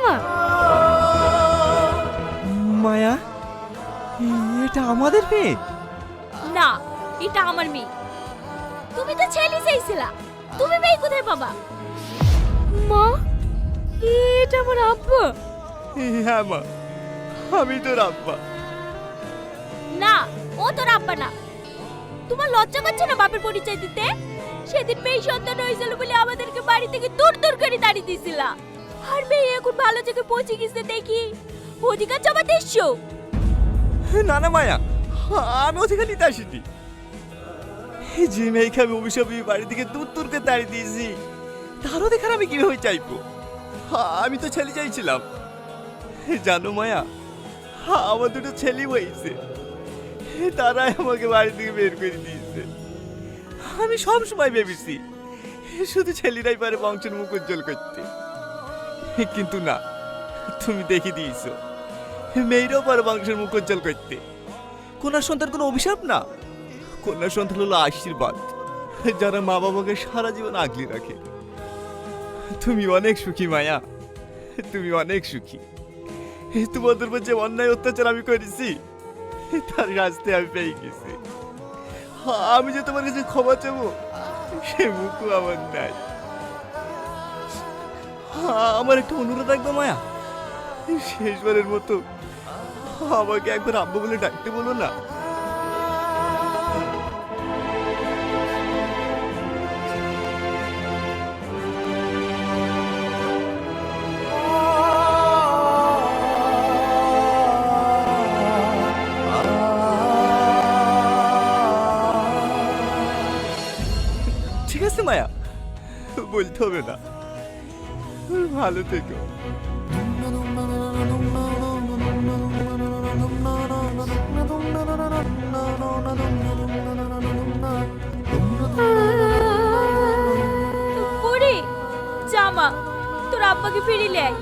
মা? মায়া, এটা আমাদের মেয়ে? না, এটা আমার মেয়ে। তুমি তো ছেলে চাইছিলা, তুমি মেয়ে কোথায় পাবা? মা, এটা আমার আব্বা। হ্যাঁ মা, আমি তোর আব্বা। না, ও তোর আব্বা না। তোমার লজ্জা করছে না বাপের পরিচয় দিতে? সেদিন মেয়ে সন্তান হয়েছিল বলে আমাদেরকে বাড়ি থেকে দূর দূর করে তাড়িয়ে দিয়েছিলা। আর মেয়ে এখন ভালো জায়গায় পৌঁছে গেছে দেখি অধিকার জমাতে এসছো। না না মায়া, আমি অধিকার নিতে আসিনি। যে মেয়েকে আমি অভিশাপ দিয়ে বাড়ি থেকে দূর দূর করে তাড়িয়ে দিয়েছি, তার অধিকার আমি কিভাবে চাইবো? আমি তো ছেলে চাইছিলাম। জানো মায়া, আমার দুটো ছেলে হয়েছে, তারাই আমাকে বাড়ি থেকে বের করে দিয়েছে। আমি সব সময় ভেবেছি শুধু ছেলেরাই পারে বংশের মুখ উজ্জ্বল করতে, কিন্তু না, তুমি দেখে দিয়েছো মেয়েরাও পারে বংশের মুখ উজ্জ্বল করতে। কন্যা সন্তান কোনো অভিশাপ না, কন্যা সন্তান হলো আশীর্বাদ, যারা মা বাবাকে সারা জীবন আগলে রাখে। তুমি অনেক সুখী মায়া, তুমি অনেক সুখী। তোমাদের উপর যে অন্যায় অত্যাচার আমি করেছি, তার শাস্তি আমি পেয়ে গেছি। আমি যে তোমার কাছে ক্ষমা চাবো, সে মুখও আমার নাই। আমার একটা অনুরোধ রাখবো মায়া, শেষবারের মতো আমাকে একবার আব্বু বলে ডাকতে বলো না। ঠিক আছে মায়া, বলতে হবে না। ভালো থেকো। বুড়ি, জামা তোর আব্বাকে ফিরিয়ে আয়।